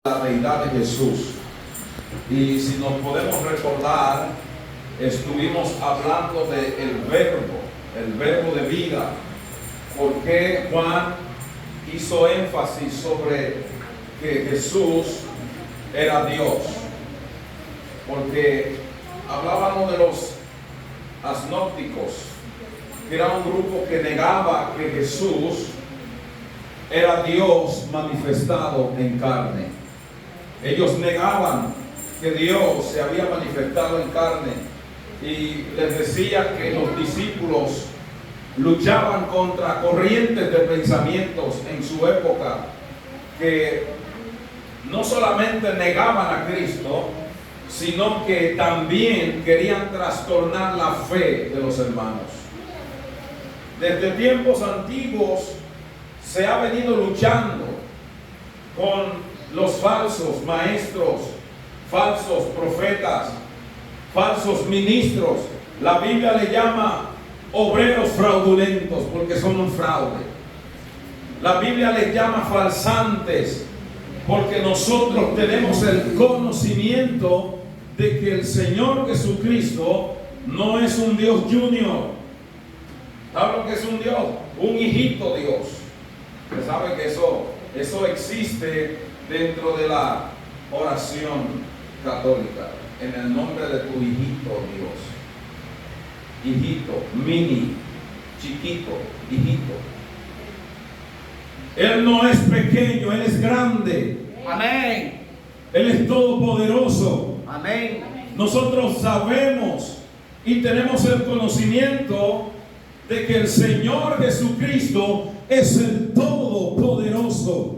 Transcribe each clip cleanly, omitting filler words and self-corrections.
La deidad de Jesús. Y si nos podemos recordar, estuvimos hablando del verbo de vida. ¿Por qué Juan hizo énfasis sobre que Jesús era Dios? Porque hablábamos de los agnósticos, que era un grupo que negaba que Jesús era Dios manifestado en carne. Ellos negaban que Dios se había manifestado en carne y les decía que los discípulos luchaban contra corrientes de pensamientos en su época que no solamente negaban a Cristo, sino que también querían trastornar la fe de los hermanos. Desde tiempos antiguos se ha venido luchando con los falsos maestros, falsos profetas, falsos ministros. La Biblia le llama obreros fraudulentos porque son un fraude. La Biblia les llama falsantes porque nosotros tenemos el conocimiento de que el Señor Jesucristo no es un Dios junior. ¿Sabe lo que es un Dios? Un hijito Dios. Usted sabe que eso existe dentro de la oración católica, en el nombre de tu hijito Dios. Hijito, mini, chiquito, hijito. Él no es pequeño, Él es grande. Amén. Él es todopoderoso. Amén. Nosotros sabemos y tenemos el conocimiento de que el Señor Jesucristo es el todopoderoso.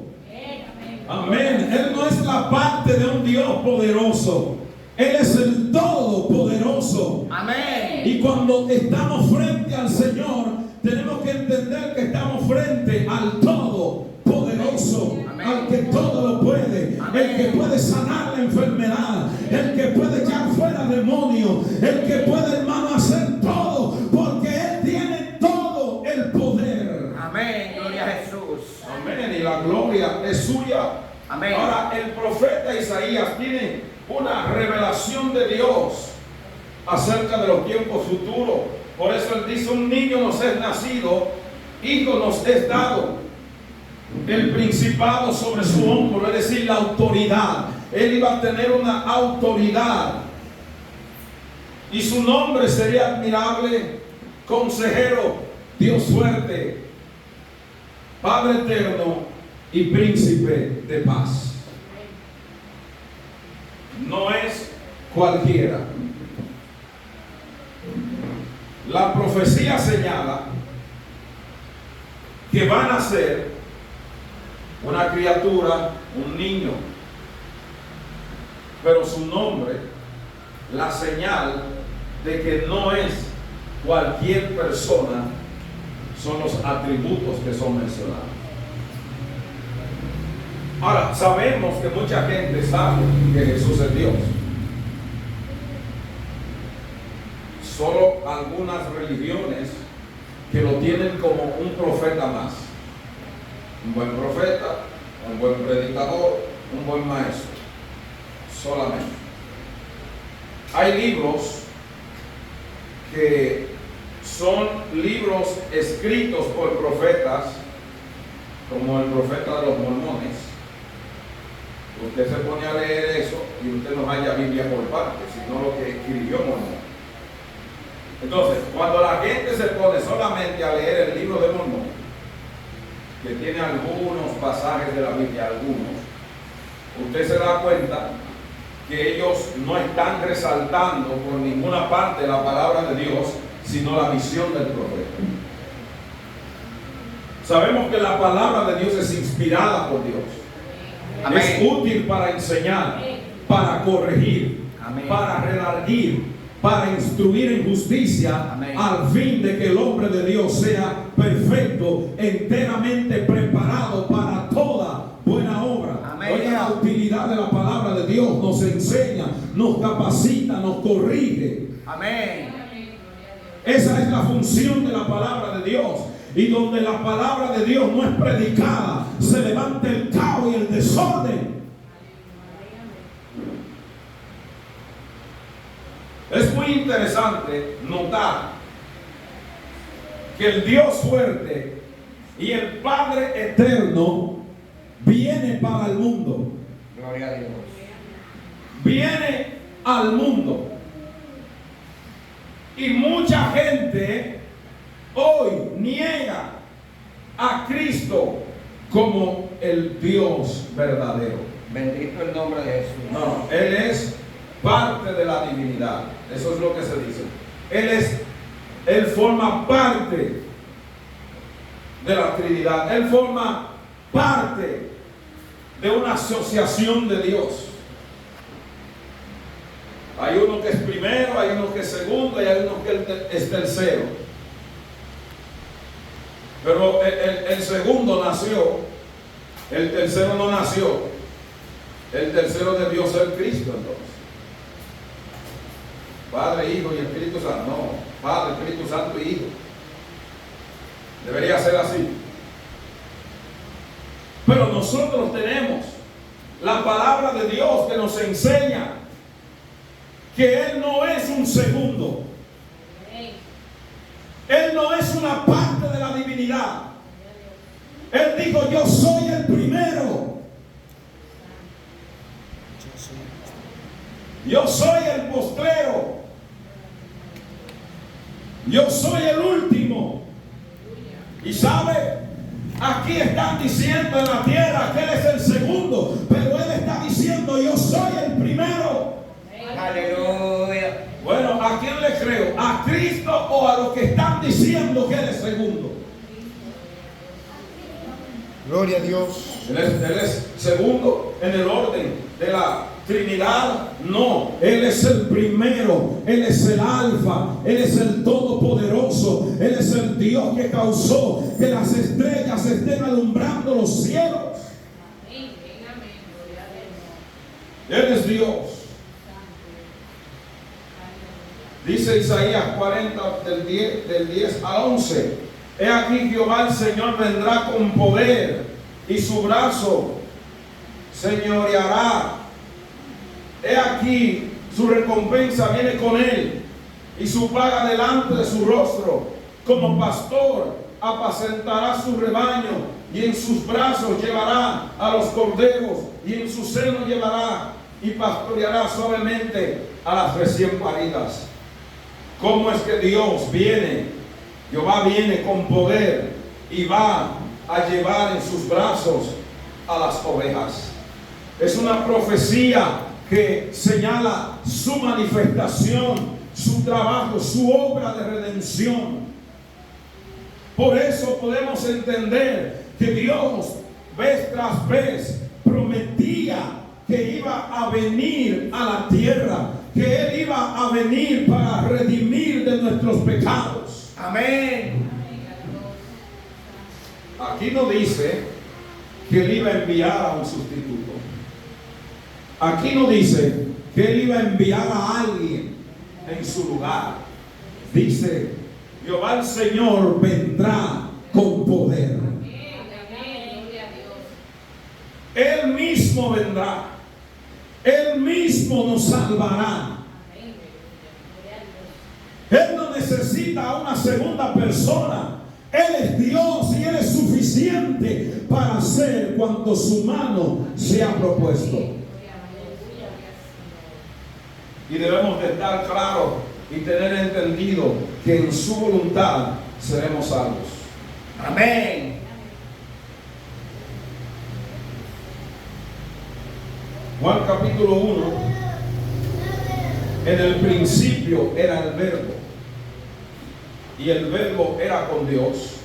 Amén. Él no es la parte de un Dios poderoso. Él es el todopoderoso. Amén. Y cuando estamos frente al Señor, tenemos que entender que estamos frente al todopoderoso. Amén. Al que todo lo puede. Amén. El que puede sanar la enfermedad. El que puede echar fuera demonios. El que puede, hermano, hacer todo. Porque Él tiene todo el poder. Amén. Gloria a Jesús. Amén. Y la gloria es suya. Amén. Ahora el profeta Isaías tiene una revelación de Dios acerca de los tiempos futuros. Por eso él dice: un niño nos es nacido, hijo nos es dado, el principado sobre su hombro, es decir, la autoridad. Él iba a tener una autoridad y su nombre sería admirable, consejero, Dios fuerte, Padre eterno y príncipe de paz. No es cualquiera. La profecía señala que va a nacer una criatura, un niño, pero su nombre, la señal de que no es cualquier persona, son los atributos que son mencionados. Ahora, sabemos que mucha gente sabe que Jesús es Dios. Solo algunas religiones que lo tienen como un profeta más. Un buen profeta, un buen predicador, un buen maestro. Solamente. Hay libros que son libros escritos por profetas, como el profeta de los mormones. Usted se pone a leer eso y usted no halla Biblia por partes, sino lo que escribió Mormón. Entonces, cuando la gente se pone solamente a leer el libro de Mormón, que tiene algunos pasajes de la Biblia, usted se da cuenta que ellos no están resaltando por ninguna parte la palabra de Dios, sino la visión del profeta. Sabemos que la palabra de Dios es inspirada por Dios. Amén. Es útil para enseñar, para corregir, Amén. para redarguir, para instruir en justicia, Amén. al fin de que el hombre de Dios sea perfecto, enteramente preparado para toda buena obra. Amén. Oiga la utilidad de la palabra de Dios. Nos enseña, nos capacita, nos corrige. Amén. Esa es la función de la palabra de Dios. Y donde la palabra de Dios no es predicada, se levanta el caos y el desorden. Es muy interesante notar que el Dios fuerte y el Padre eterno viene para el mundo. Gloria a Dios. Viene al mundo. Y mucha gente hoy niega a Cristo como el Dios verdadero. Bendito el nombre de Jesús. No, Él es parte de la divinidad. Eso es lo que se dice. Él forma parte de la Trinidad. Él forma parte de una asociación de Dios. Hay uno que es primero, hay uno que es segundo y hay uno que es tercero. Pero el segundo nació, el tercero no nació. El tercero debió ser Cristo entonces. Padre, Hijo y Espíritu Santo. No, Padre, Espíritu Santo y Hijo. Debería ser así. Pero nosotros tenemos la palabra de Dios que nos enseña que Él no es un segundo. Él no es una parte de la divinidad. Él dijo: yo soy el primero. Yo soy el postrero. Yo soy el último. Y sabe, aquí están diciendo en la tierra que Él es el segundo, pero Él está diciendo: yo soy el primero. Aleluya. Bueno, ¿a quién le creo? ¿A Cristo o a los que están diciendo que Él es segundo? Gloria a Dios. Él es segundo en el orden de la Trinidad. No, Él es el primero. Él es el Alfa. Él es el Todopoderoso. Él es el Dios que causó que las estrellas estén alumbrando los cielos. Él es Dios. Dice Isaías 40 del 10 al 11: he aquí Jehová el Señor vendrá con poder y su brazo señoreará. He aquí su recompensa viene con él y su paga delante de su rostro. Como pastor apacentará su rebaño y en sus brazos llevará a los corderos y en su seno llevará y pastoreará suavemente a las recién paridas. ¿Cómo es que Dios viene? Jehová viene con poder y va a llevar en sus brazos a las ovejas. Es una profecía que señala su manifestación, su trabajo, su obra de redención. Por eso podemos entender que Dios vez tras vez prometía que iba a venir a la tierra, que Él iba a venir para redimir de nuestros pecados. Amén. Aquí no dice que Él iba a enviar a un sustituto. Aquí no dice que Él iba a enviar a alguien en su lugar. Dice: Jehová el Señor vendrá con poder. Él mismo vendrá. Él mismo nos salvará. Él no necesita a una segunda persona. Él es Dios y Él es suficiente para hacer cuanto su mano se ha propuesto. Y debemos de estar claros y tener entendido que en su voluntad seremos salvos. Amén. Juan capítulo 1: en el principio era el verbo, y el verbo era con Dios,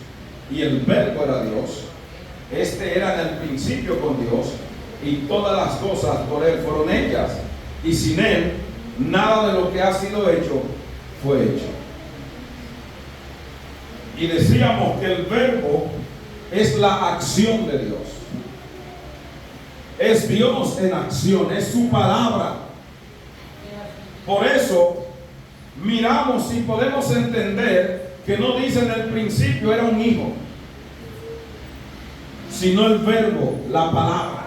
y el verbo era Dios. Este era en el principio con Dios, y todas las cosas por Él fueron hechas, y sin Él nada de lo que ha sido hecho fue hecho. Y decíamos que el verbo es la acción de Dios. Es Dios en acción, es su palabra. Por eso miramos y podemos entender que no dice en el principio era un hijo, sino el verbo, la palabra.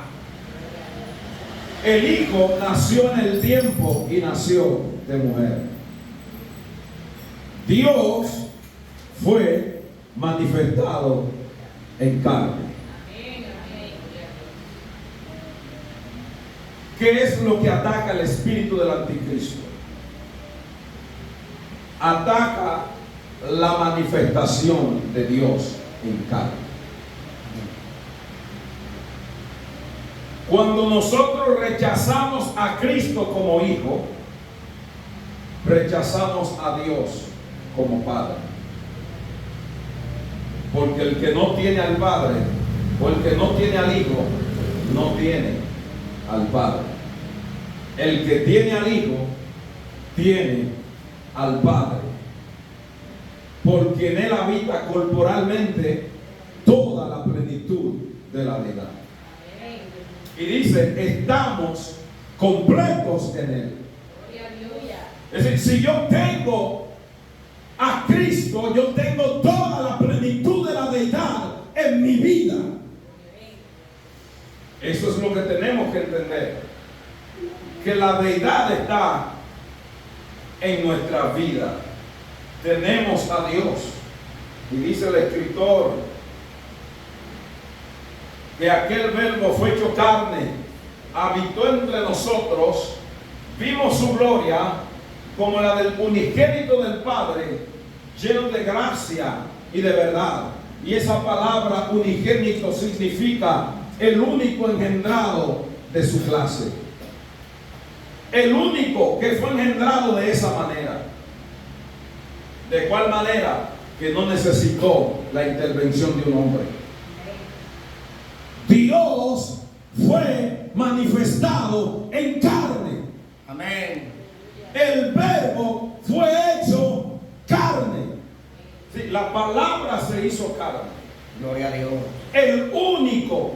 El hijo nació en el tiempo y nació de mujer. Dios fue manifestado en carne. ¿Qué es lo que ataca el espíritu del anticristo? Ataca la manifestación de Dios en carne. Cuando nosotros rechazamos a Cristo como hijo, rechazamos a Dios como padre. Porque el que no tiene al padre, o el que no tiene al hijo, no tiene al padre. El que tiene al hijo, tiene al padre. Porque en él habita corporalmente toda la plenitud de la deidad. Y dice, estamos completos en él. Es decir, si yo tengo a Cristo, yo tengo toda la plenitud de la deidad en mi vida. Eso es lo que tenemos que entender, que la deidad está en nuestra vida. Tenemos a Dios. Y dice el escritor que aquel verbo fue hecho carne, habitó entre nosotros, vimos su gloria como la del unigénito del Padre, lleno de gracia y de verdad. Y esa palabra unigénito significa el único engendrado de su clase. El único que fue engendrado de esa manera. ¿De cuál manera? Que no necesitó la intervención de un hombre. Dios fue manifestado en carne. Amén. El verbo fue hecho carne. Sí, la palabra se hizo carne. Gloria a Dios. El único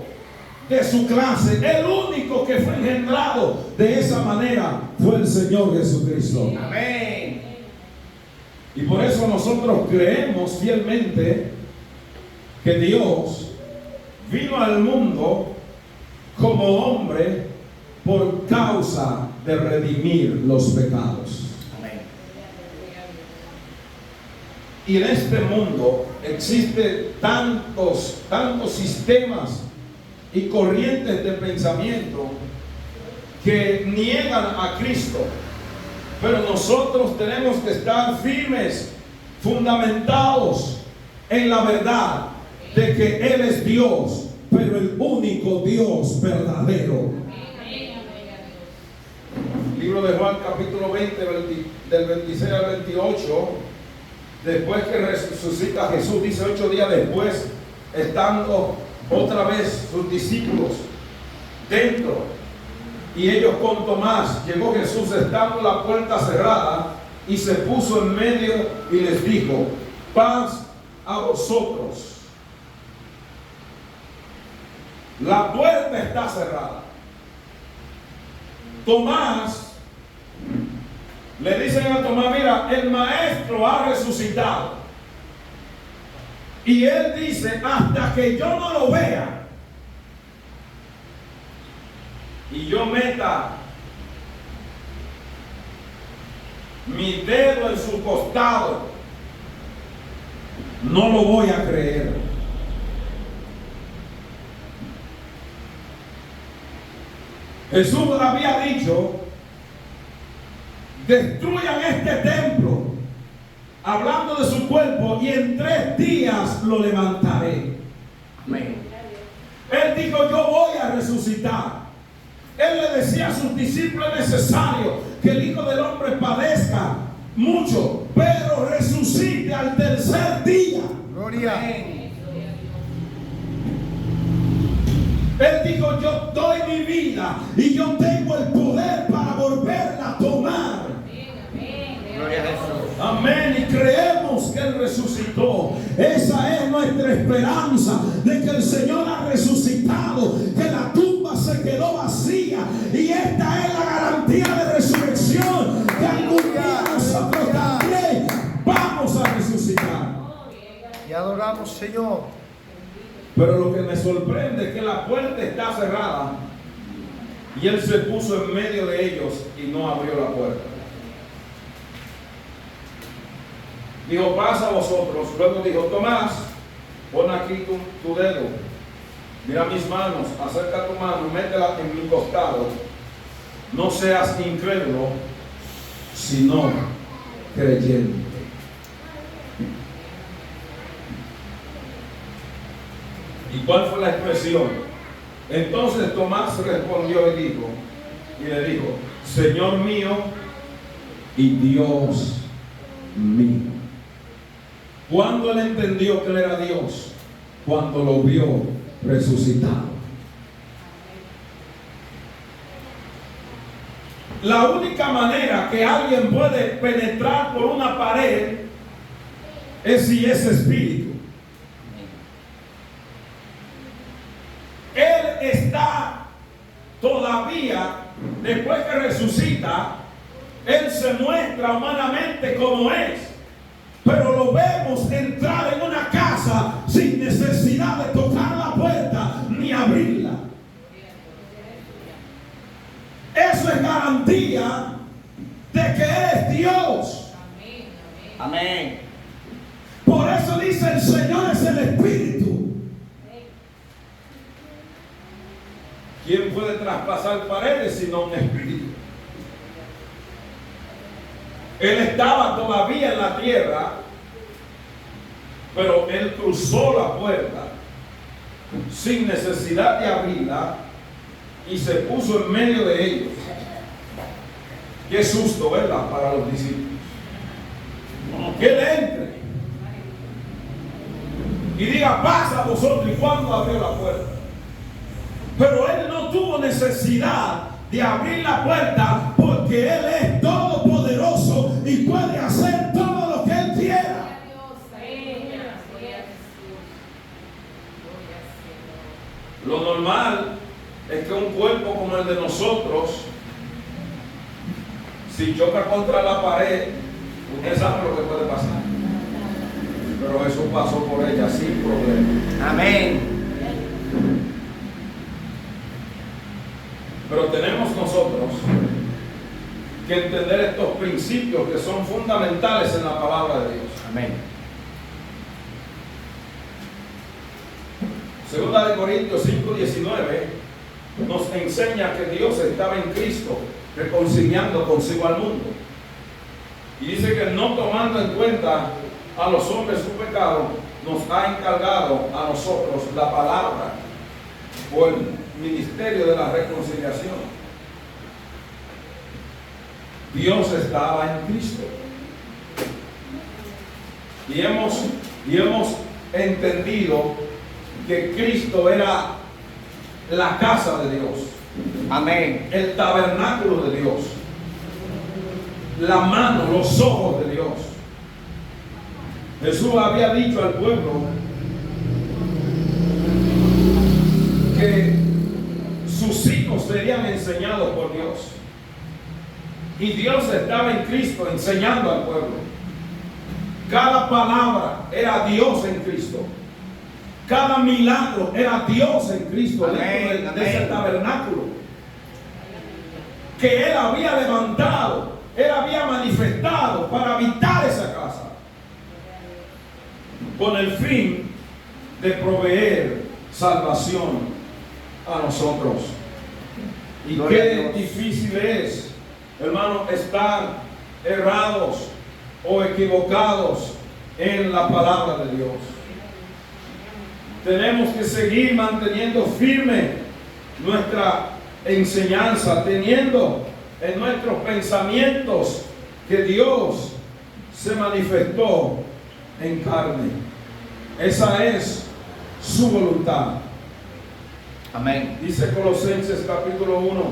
de su clase, el único que fue engendrado de esa manera fue el Señor Jesucristo. Amén. Y por eso nosotros creemos fielmente que Dios vino al mundo como hombre por causa de redimir los pecados. Amén. Y en este mundo existen tantos sistemas y corrientes de pensamiento que niegan a Cristo. Pero nosotros tenemos que estar firmes, fundamentados en la verdad de que Él es Dios, pero el único Dios verdadero. Libro de Juan capítulo 20, del 26 al 28. Después que resucita Jesús, dice 8 días después, estando otra vez sus discípulos dentro y ellos con Tomás, llegó Jesús estando la puerta cerrada y se puso en medio y les dijo: paz a vosotros. La puerta está cerrada. Tomás, le dicen a Tomás: mira, el maestro ha resucitado. Y él dice: hasta que yo no lo vea y yo meta mi dedo en su costado, no lo voy a creer. Jesús había dicho: destruyan este templo, hablando de su cuerpo, y en 3 días lo levantaré. Amén. Él dijo: yo voy a resucitar. Él le decía a sus discípulos: es necesario que el Hijo del Hombre padezca mucho, pero resucite al 3er día. Gloria. Amén. Él dijo: yo doy mi vida y yo tengo el poder para volverla a tomar. Gloria a Jesús. Amén. Y creemos que Él resucitó. Esa es nuestra esperanza, de que el Señor ha resucitado, que la tumba se quedó vacía, y esta es la garantía de resurrección, que algún día nosotros también vamos a resucitar. Y adoramos, Señor. Pero lo que me sorprende es que la puerta está cerrada y Él se puso en medio de ellos y no abrió la puerta. Dijo, pasa a vosotros. Luego dijo, Tomás, pon aquí tu dedo. Mira mis manos, acerca tu mano, métela en mi costado. No seas incrédulo, sino creyente. ¿Y cuál fue la expresión? Entonces Tomás respondió y le dijo, Señor mío y Dios mío. ¿Cuándo él entendió que él era Dios? Cuando lo vio resucitado. La única manera que alguien puede penetrar por una pared es si es espíritu. Él está todavía, después que resucita, él se muestra humanamente como es. Pero lo vemos entrar en una casa sin necesidad de tocar la puerta ni abrirla. Eso es garantía de que Él es Dios. Amén. Por eso dice el Señor es el Espíritu. ¿Quién puede traspasar paredes sino un espíritu? Él estaba todavía en la tierra, pero él cruzó la puerta sin necesidad de abrirla y se puso en medio de ellos. Qué susto, ¿verdad? Para los discípulos. Que él entre y diga, pasa a vosotros. ¿Y cuándo abrió la puerta? Pero él no tuvo necesidad de abrir la puerta porque él es todopoderoso y puede hacer todo lo que él quiera. Lo normal es que un cuerpo como el de nosotros, si choca contra la pared, usted sabe lo que puede pasar. Pero Jesús pasó por ella sin problema. Amén. Pero tenemos nosotros que entender estos principios que son fundamentales en la palabra de Dios. Amén. Segunda de Corintios 5:19 nos enseña que Dios estaba en Cristo reconciliando consigo al mundo. Y dice que no tomando en cuenta a los hombres su pecado, nos ha encargado a nosotros la palabra o el ministerio de la reconciliación. Dios estaba en Cristo. Y hemos entendido que Cristo era la casa de Dios. Amén. El tabernáculo de Dios. La mano, los ojos de Dios. Jesús había dicho al pueblo que sus hijos serían enseñados por Dios. Y Dios estaba en Cristo enseñando al pueblo. Cada palabra era Dios en Cristo. Cada milagro era Dios en Cristo. Amén, Dentro de ese tabernáculo que Él había levantado, Él había manifestado para habitar esa casa, con el fin de proveer salvación a nosotros. Y qué difícil es, hermano, estar errados o equivocados en la palabra de Dios. Tenemos que seguir manteniendo firme nuestra enseñanza, teniendo en nuestros pensamientos que Dios se manifestó en carne. Esa es su voluntad. Amén. Dice Colosenses capítulo 1,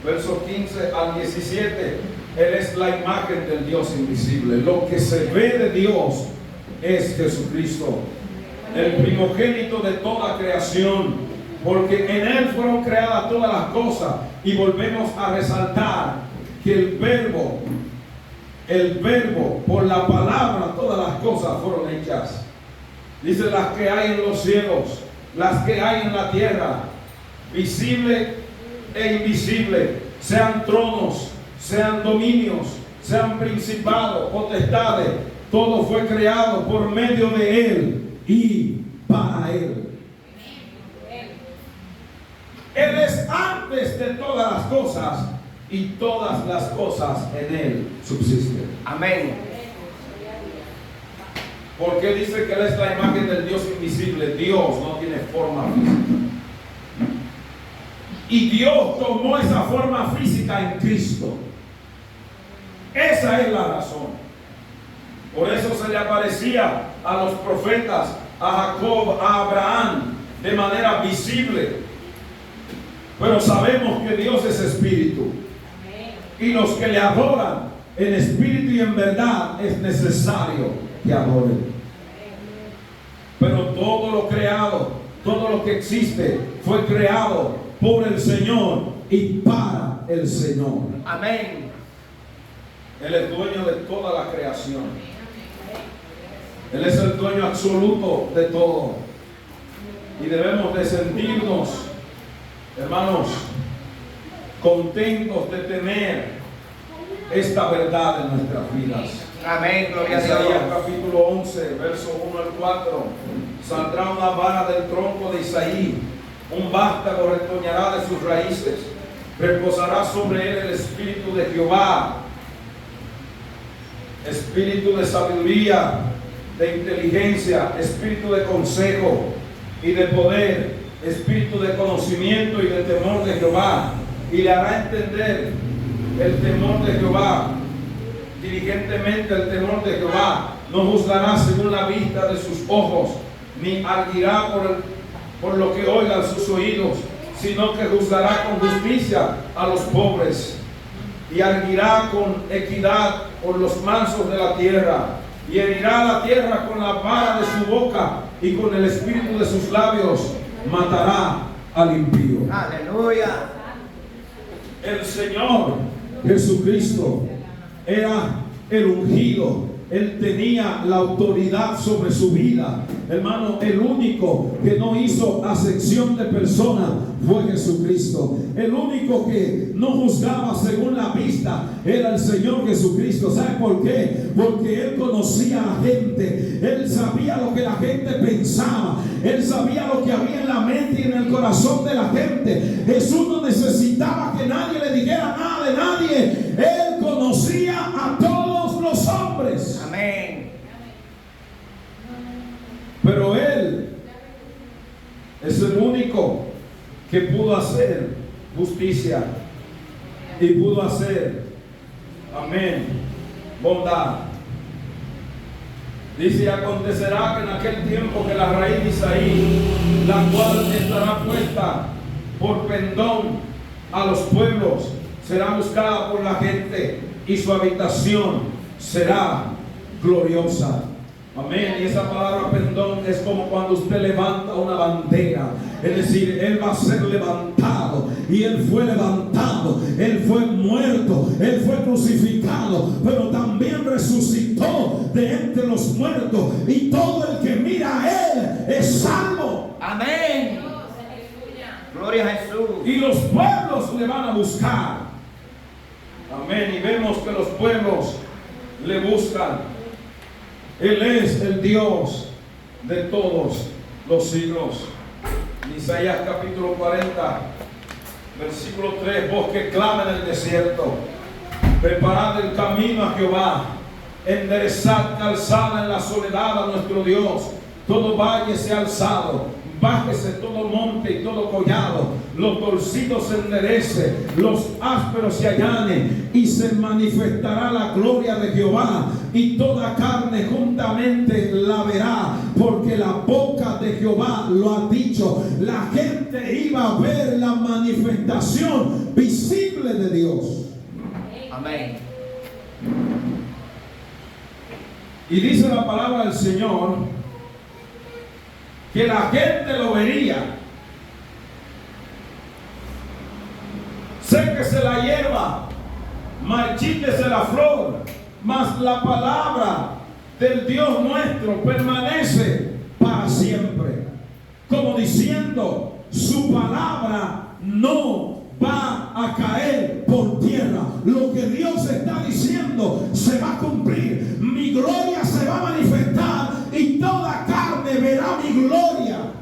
versos 15 al 17. Él es la imagen del Dios invisible. Lo que se ve de Dios es Jesucristo, el primogénito de toda creación, porque en Él fueron creadas todas las cosas. Y volvemos a resaltar que el verbo, por la palabra, todas las cosas fueron hechas. Dice, las que hay en los cielos, las que hay en la tierra, visible e invisible, sean tronos, sean dominios, sean principados, potestades, todo fue creado por medio de Él y para Él. Él es antes de todas las cosas y todas las cosas en Él subsisten. Amén. Porque dice que Él es la imagen del Dios invisible. Dios no tiene forma física. Y Dios tomó esa forma física en Cristo. Esa es la razón. Por eso se le aparecía a los profetas, a Jacob, a Abraham, de manera visible. Pero sabemos que Dios es espíritu. Y los que le adoran en espíritu y en verdad es necesario que adoren. Pero todo lo creado, todo lo que existe, fue creado por el Señor y para el Señor. Amén. Él es dueño de toda la creación. Él es el dueño absoluto de todo. Y debemos de sentirnos, hermanos, contentos de tener esta verdad en nuestras vidas. Amén, gloria a Isaías Dios. capítulo 11, verso 1 al 4. Saldrá una vara del tronco de Isaí, un vástago retoñará de sus raíces, reposará sobre él el espíritu de Jehová, espíritu de sabiduría, de inteligencia, espíritu de consejo y de poder, espíritu de conocimiento y de temor de Jehová, y le hará entender el temor de Jehová. Diligentemente el temor de Jehová, no juzgará según la vista de sus ojos, ni arguirá por lo que oigan sus oídos, sino que juzgará con justicia a los pobres, y arguirá con equidad por los mansos de la tierra, y herirá la tierra con la vara de su boca, y con el espíritu de sus labios matará al impío. Aleluya. El Señor Jesucristo era el ungido. Él tenía la autoridad sobre su vida. Hermano, el único que no hizo acepción de persona fue Jesucristo. El único que no juzgaba según la vista era el Señor Jesucristo. ¿Sabe por qué? Porque Él conocía a la gente. Él sabía lo que la gente pensaba. Él sabía lo que había en la mente y en el corazón de la gente. Jesús no necesitaba que nadie le dijera nada de nadie. Él conocía a todos los hombres. Amén. Pero Él es el único que pudo hacer justicia y pudo hacer, amén, bondad. Dice: y acontecerá que en aquel tiempo que la raíz de Isaí, la cual estará puesta por pendón a los pueblos, será buscada por la gente, y su habitación será gloriosa. Amén. Y esa palabra pendón es como cuando usted levanta una bandera. Es decir, Él va a ser levantado. Y Él fue levantado. Él fue muerto. Él fue crucificado. Pero también resucitó de entre los muertos. Y todo el que mira a Él es salvo. Amén. Gloria a Jesús. Y los pueblos le van a buscar. Amén. Y vemos que los pueblos le buscan. Él es el Dios de todos los siglos. Isaías capítulo 40, versículo 3: voz que clama en el desierto, preparad el camino a Jehová, enderezad calzada en la soledad a nuestro Dios. Todo valle sea alzado, bájese todo monte y todo collado, los torcidos se enderece, los ásperos se allanen, y se manifestará la gloria de Jehová, y toda carne juntamente la verá, porque la boca de Jehová lo ha dicho. La gente iba a ver la manifestación visible de Dios. Amén. Y dice la palabra del Señor que la gente lo vería. Séquese la hierba, marchítese la flor, mas la palabra del Dios nuestro permanece para siempre. Como diciendo, su palabra no va a caer por tierra. Lo que Dios está diciendo se va a cumplir. Mi gloria se gloria.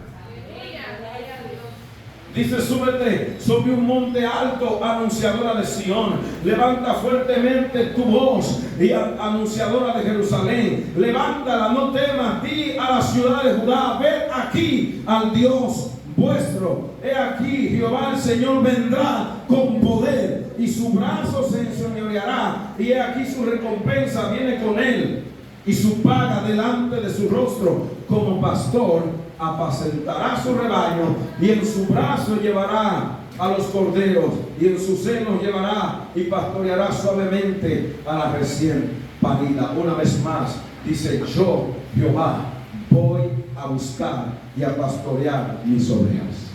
Dice, súbete sobre un monte alto, anunciadora de Sión. Levanta fuertemente tu voz, y anunciadora de Jerusalén. Levántala, no temas, di a la ciudad de Judá, ved aquí al Dios vuestro. He aquí, Jehová el Señor vendrá con poder, y su brazo se enseñoreará. Y he aquí su recompensa viene con él, y su paga delante de su rostro. Como pastor apacentará su rebaño, y en su brazo llevará a los corderos, y en sus senos llevará y pastoreará suavemente a la recién parida. Una vez más dice, yo, Jehová, voy a buscar y a pastorear mis ovejas.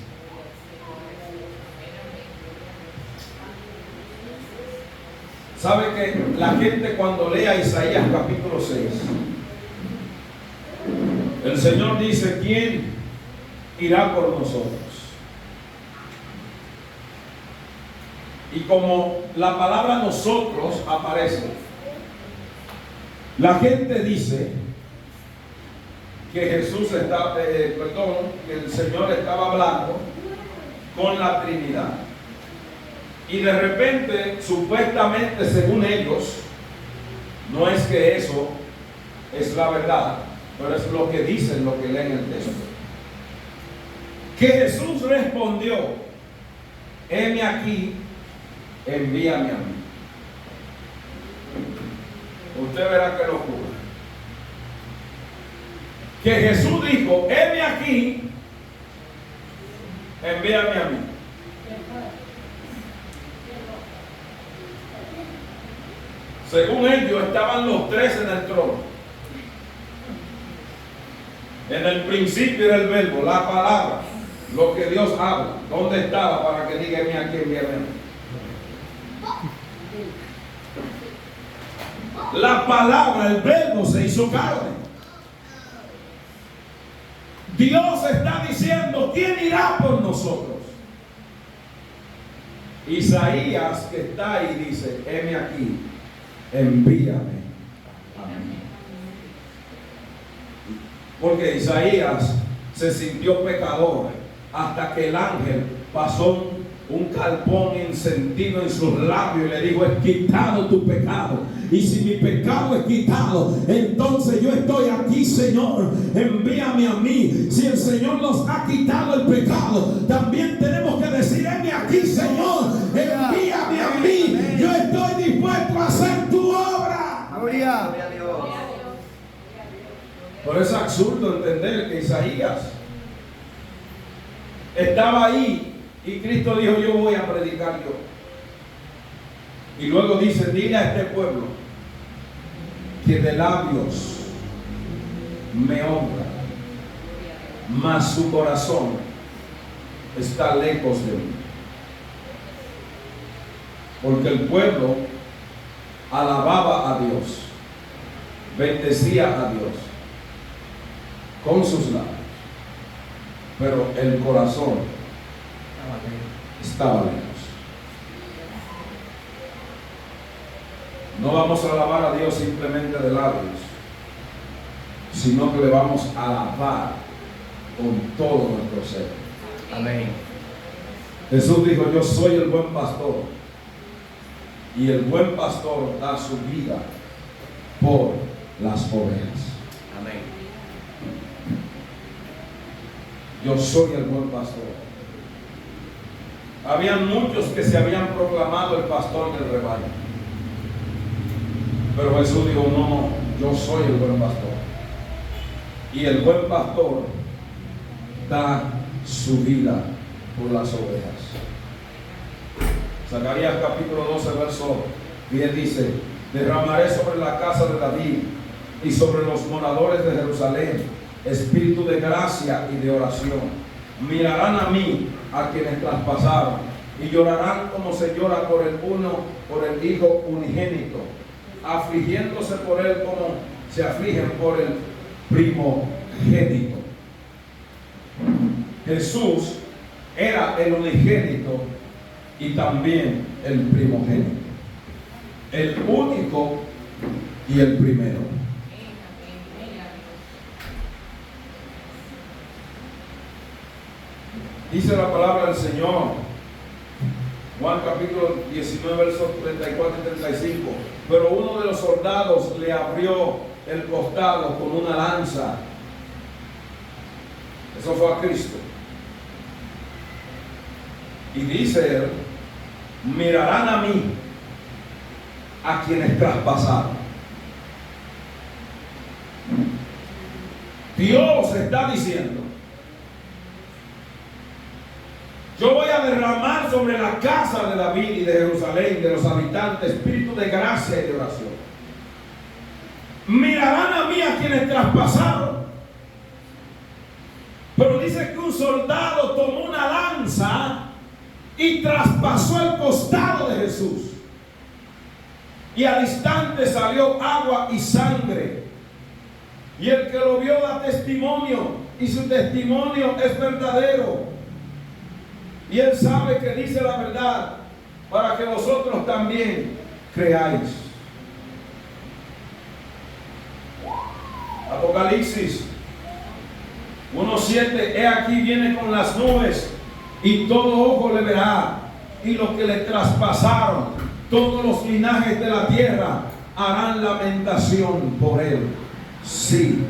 ¿Sabe que la gente cuando lea Isaías capítulo 6, el Señor dice, ¿quién irá por nosotros? Y como la palabra nosotros aparece, la gente dice que Jesús está, que el Señor estaba hablando con la Trinidad. Y de repente, supuestamente, según ellos, no es que eso es la verdad, pero es lo que dicen, lo que leen el texto. Que Jesús respondió, heme aquí, envíame a mí. Usted verá que locura. Que Jesús dijo, heme aquí, envíame a mí. Según ellos estaban los tres en el trono. En el principio era el verbo, la palabra, lo que Dios habla. ¿Dónde estaba para que diga mí aquí, envíame a mí? La palabra, el verbo se hizo carne. Dios está diciendo, ¿quién irá por nosotros? Isaías, que está ahí, dice, heme aquí, envíame a mí. Porque Isaías se sintió pecador hasta que el ángel pasó un calpón encendido en sus labios y le dijo, es quitado tu pecado. Y si mi pecado es quitado, entonces yo estoy aquí, Señor, envíame a mí. Si el Señor nos ha quitado el pecado, también tenemos que decir, heme aquí, Señor, envíame a mí. Yo estoy dispuesto a hacer tu obra. Gloria. Gloria a Dios. Pero es absurdo entender que Isaías estaba ahí y Cristo dijo, yo voy a predicar yo. Y luego dice, dile a este pueblo que de labios me honra, mas su corazón está lejos de mí. Porque el pueblo alababa a Dios, bendecía a Dios con sus labios, pero el corazón estaba lejos. No vamos a alabar a Dios simplemente de labios, sino que le vamos a alabar con todo nuestro ser. Amén. Jesús dijo, yo soy el buen pastor, y el buen pastor da su vida por las ovejas. Amén. Yo soy el buen pastor. Habían muchos que se habían proclamado el pastor del rebaño, pero Jesús dijo, no, yo soy el buen pastor, y el buen pastor da su vida por las ovejas. Zacarías capítulo 12 verso 10 dice, derramaré sobre la casa de David y sobre los moradores de Jerusalén espíritu de gracia y de oración. Mirarán a mí, a quienes traspasaron, y llorarán como se llora por el hijo unigénito, afligiéndose por él como se afligen por el primogénito. Jesús era el unigénito y también el primogénito, el único y el primero. Dice la palabra del Señor, Juan capítulo 19, versos 34 y 35. Pero uno de los soldados le abrió el costado con una lanza. Eso fue a Cristo. Y dice él, mirarán a mí, a quienes traspasaron. Dios está diciendo, yo voy a derramar sobre la casa de David y de Jerusalén, de los habitantes, espíritu de gracia y de oración. Mirarán a mí a quienes traspasaron. Pero dice que un soldado tomó una lanza y traspasó el costado de Jesús. Y al instante salió agua y sangre. Y el que lo vio da testimonio, y su testimonio es verdadero. Y él sabe que dice la verdad, para que vosotros también creáis. Apocalipsis 1:7, he aquí viene con las nubes, y todo ojo le verá, y los que le traspasaron, todos los linajes de la tierra, harán lamentación por él. Sí,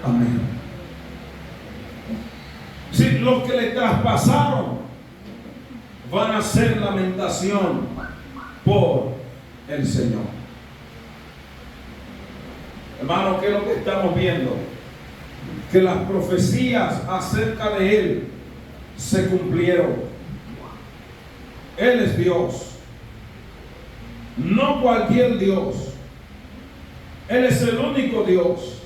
amén. Si los que le traspasaron van a hacer lamentación por el Señor. Hermano, ¿qué es lo que estamos viendo? Que las profecías acerca de Él se cumplieron. Él es Dios, no cualquier Dios. Él es el único Dios.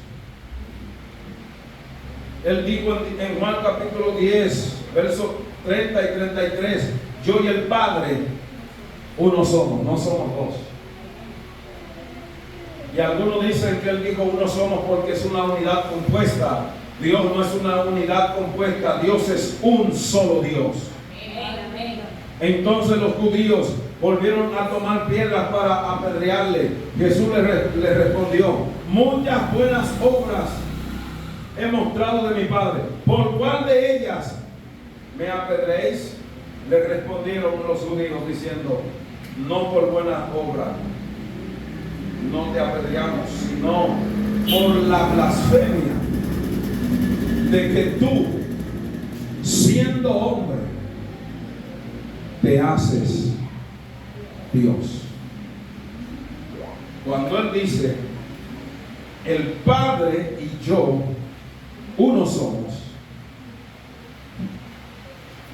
Él dijo en Juan capítulo 10, versos 30 y 33, yo y el Padre uno somos, no somos dos. Y algunos dicen que Él dijo uno somos porque es una unidad compuesta. Dios no es una unidad compuesta, Dios es un solo Dios. Entonces los judíos volvieron a tomar piedras para apedrearle. Jesús le respondió, muchas buenas obras he mostrado de mi Padre, ¿por cuál de ellas me apedreéis? Le respondieron los judíos diciendo, no por buenas obras no te apedreamos, sino por la blasfemia de que tú, siendo hombre, te haces Dios. Cuando Él dice, el Padre y yo uno somos,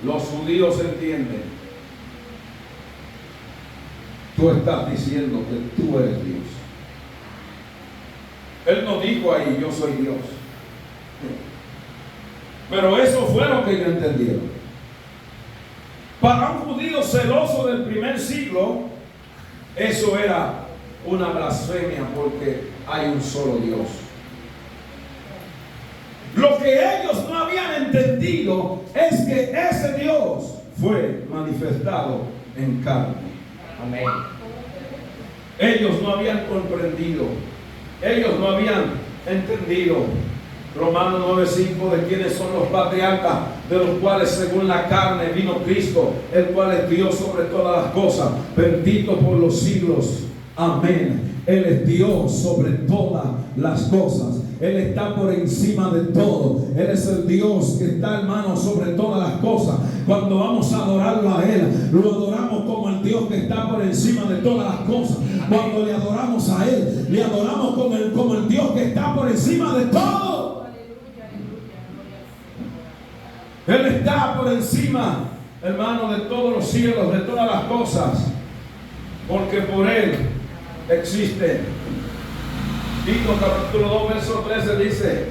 los judíos entienden, tú estás diciendo que tú eres Dios. Él no dijo ahí, yo soy Dios. Pero eso fue lo que ellos entendieron. Para un judío celoso del primer siglo, eso era una blasfemia porque hay un solo Dios. Lo que ellos no habían entendido es que ese Dios fue manifestado en carne. Amén. Ellos no habían comprendido, ellos no habían entendido. Romanos 9:5, de quienes son los patriarcas, de los cuales según la carne vino Cristo, el cual es Dios sobre todas las cosas, bendito por los siglos. Amén. Él es Dios sobre todas las cosas. Él está por encima de todo. Él es el Dios que está, hermano, sobre todas las cosas. Cuando vamos a adorarlo a Él, lo adoramos como el Dios que está por encima de todas las cosas. Cuando le adoramos a Él, le adoramos como el Dios que está por encima de todo. Él está por encima, hermano, de todos los cielos, de todas las cosas, porque por Él existe. Tito capítulo 2 verso 13 dice,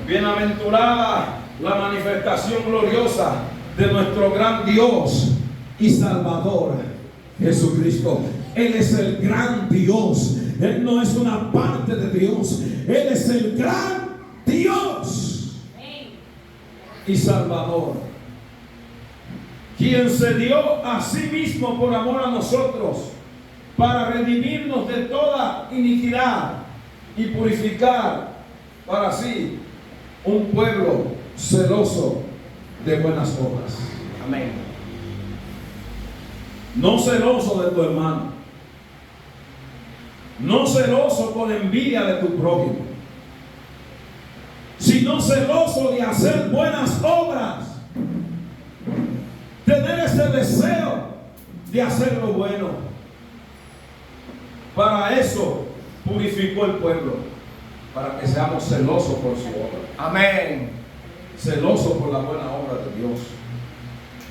bienaventurada la manifestación gloriosa de nuestro gran Dios y Salvador Jesucristo. Él es el gran Dios. Él no es una parte de Dios. Él es el gran Dios y Salvador, quien se dio a sí mismo por amor a nosotros, para redimirnos de toda iniquidad y purificar para sí un pueblo celoso de buenas obras. Amén. No celoso de tu hermano. No celoso con envidia de tu prójimo, sino celoso de hacer buenas obras. Tener ese deseo de hacer lo bueno. Para eso purificó el pueblo, para que seamos celosos por su obra. Amén. Celosos por la buena obra de Dios.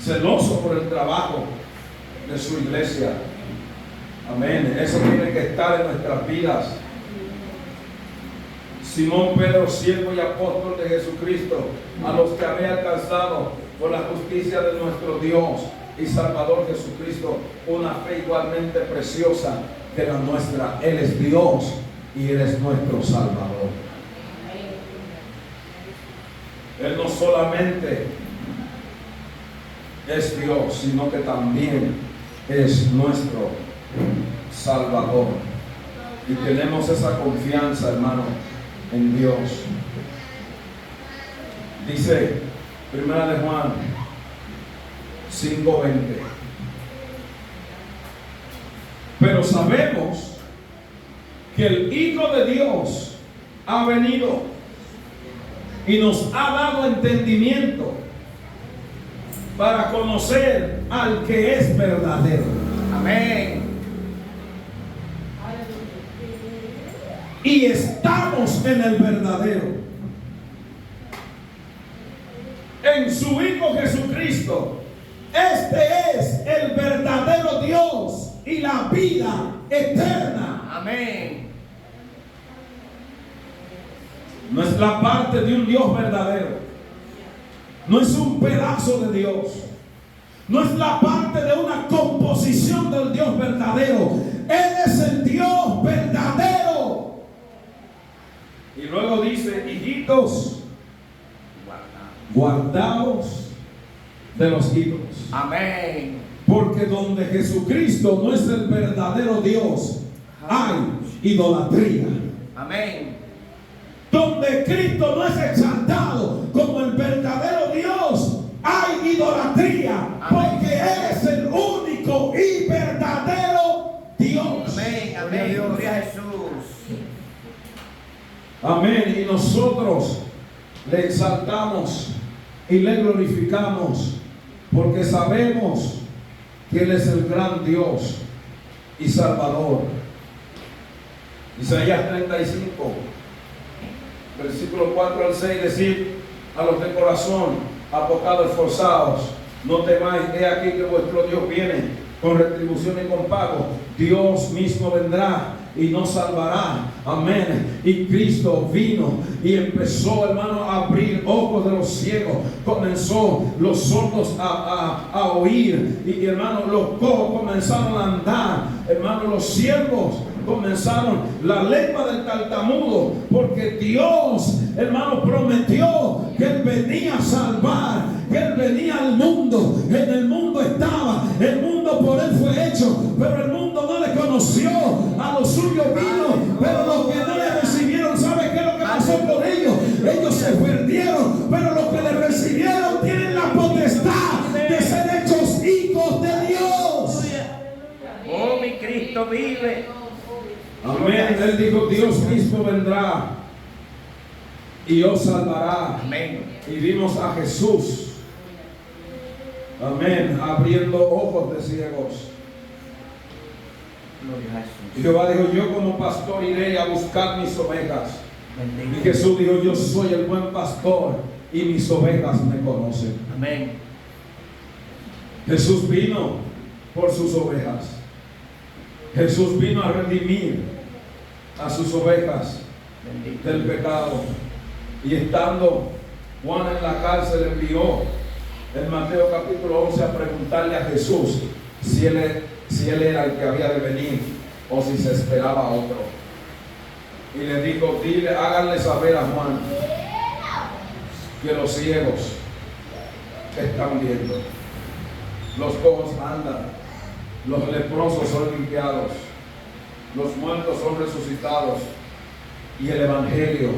Celosos por el trabajo de su iglesia. Amén. Eso tiene que estar en nuestras vidas. Simón Pedro, siervo y apóstol de Jesucristo, a los que había alcanzado por la justicia de nuestro Dios y Salvador Jesucristo una fe igualmente preciosa que la nuestra. Él es Dios y Él es nuestro Salvador. Él no solamente es Dios, sino que también es nuestro Salvador. Y tenemos esa confianza, hermano, en Dios. Dice 1 de Juan 5:20. Pero sabemos que el Hijo de Dios ha venido y nos ha dado entendimiento para conocer al que es verdadero. Amén. Y estamos en el verdadero, en su Hijo Jesucristo. Este es el verdadero Dios y la vida eterna. Amén. No es la parte de un Dios verdadero, no es un pedazo de Dios, no es la parte de una composición del Dios verdadero. Él es el Dios verdadero. Y luego dice: hijitos, guardaos de los ídolos. Amén. Porque donde Jesucristo no es el verdadero Dios, hay idolatría. Amén. Donde Cristo no es exaltado como el verdadero Dios, hay idolatría. Porque Él es el único y verdadero Dios. Amén. Amén. Gloria a Jesús. Amén. Y nosotros le exaltamos y le glorificamos porque sabemos que Él es el gran Dios y Salvador. Isaías 35, versículo 4 al 6, decir a los de corazón apocado, esforzados, no temáis, he aquí que vuestro Dios viene con retribución y con pago. Dios mismo vendrá y nos salvará. Amén. Y Cristo vino y empezó, hermano, a abrir ojos de los ciegos. Comenzó los sordos a oír. Y hermano, los cojos comenzaron a andar. Hermano, los siervos comenzaron, la lengua del tartamudo, porque Dios, hermano, prometió que Él venía a salvar, que Él venía al mundo. En el mundo estaba, el mundo por Él fue hecho, pero el mundo no le conoció. A los suyos vino, pero los que no le recibieron, ¿sabe qué es lo que pasó con ellos? Ellos se perdieron, pero los que le recibieron tienen la potestad de ser hechos hijos de Dios. Oh, mi Cristo vive. Amén. Él dijo: Dios mismo vendrá y os salvará. Amén. Y vimos a Jesús, amén, abriendo ojos de ciegos. Gloria a Jesús. Y Jehová dijo: yo como pastor iré a buscar mis ovejas. Bendito. Y Jesús dijo: yo soy el buen pastor y mis ovejas me conocen. Amén. Jesús vino por sus ovejas. Jesús vino a redimir a sus ovejas Bendito. del pecado. Y estando Juan en la cárcel, envió en Mateo capítulo 11 a preguntarle a Jesús si él era el que había de venir o si se esperaba otro. Y le dijo: dile, háganle saber a Juan que los ciegos están viendo, los cojos andan, los leprosos son limpiados, los muertos son resucitados, y el evangelio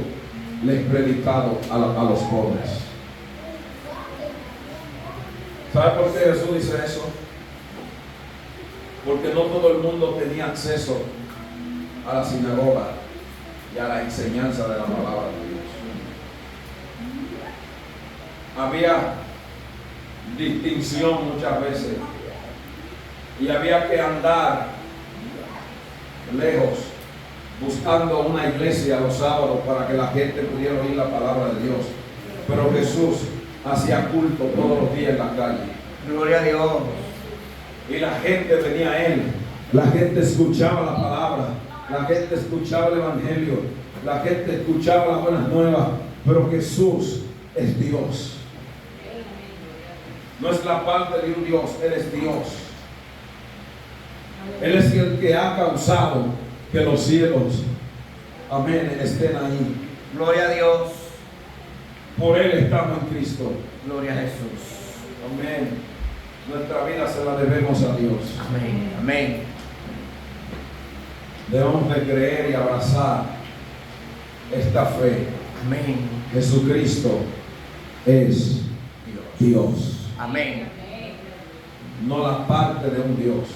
les predicado a los pobres. ¿Sabe por qué Jesús dice eso? Porque no todo el mundo tenía acceso a la sinagoga y a la enseñanza de la palabra de Dios. Había distinción muchas veces y había que andar lejos buscando una iglesia los sábados para que la gente pudiera oír la palabra de Dios. Pero Jesús hacía culto todos los días en la calle. Gloria a Dios. Y la gente venía a Él. La gente escuchaba la palabra. La gente escuchaba el evangelio. La gente escuchaba las buenas nuevas. Pero Jesús es Dios. No es la parte de un Dios. Él es Dios. Él es el que ha causado que los cielos, amén, estén ahí. Gloria a Dios. Por Él estamos en Cristo. Gloria a Jesús. Amén. Nuestra vida se la debemos a Dios. Amén. Amén. Debemos de creer y abrazar esta fe. Amén. Jesucristo es Dios. Amén. No la parte de un Dios.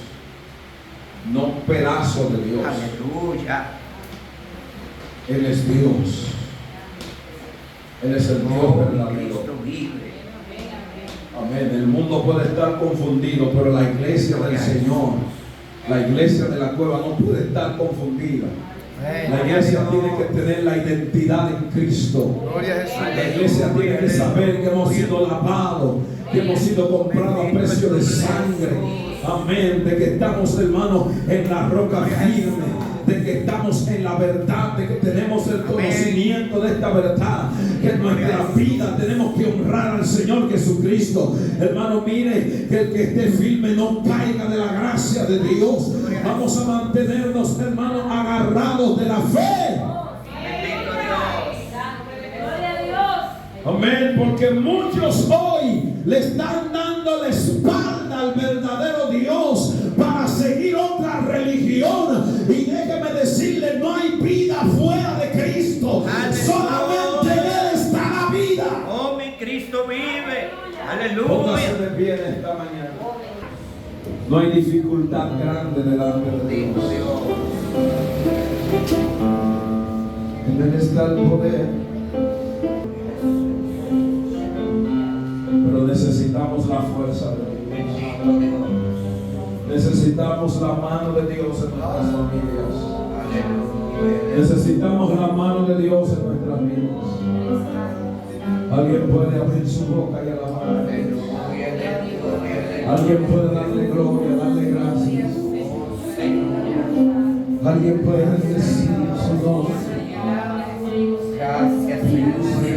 No un pedazo de Dios. Aleluya. Él es Dios. Él es el Dios verdadero. Cristo vive. Amén. El mundo puede estar confundido, pero la iglesia del Señor, la iglesia de la cueva no puede estar confundida. La iglesia tiene que tener la identidad en Cristo. Gloria a Jesús. La iglesia tiene que saber que hemos sido lavados, que hemos sido comprados a precio de sangre. Amén. De que estamos, hermanos, en la roca firme. De que estamos en la verdad, de que tenemos el conocimiento de esta verdad, que en nuestra vida tenemos que honrar al Señor Jesucristo. Hermano, mire, que el que esté firme no caiga de la gracia de Dios. Vamos a mantenernos, hermanos, agarrados de la fe. Amén, porque muchos hoy le están dando la espalda al verdadero Dios para seguir otra religión. Y déjeme decirle, no hay vida fuera de Cristo. Solamente en Él está la vida. Oh, mi Cristo vive. Póngase Aleluya. de pie en esta mañana. No hay dificultad grande delante de Dios. En Él está el poder. Pero necesitamos la fuerza de Dios. Necesitamos la mano de Dios en nuestras familias. Necesitamos la mano de Dios en nuestras vidas. Alguien puede abrir su boca y alabar. Alguien puede darle gloria, darle gracias. Alguien puede decir su nombre. Gracias, Señor.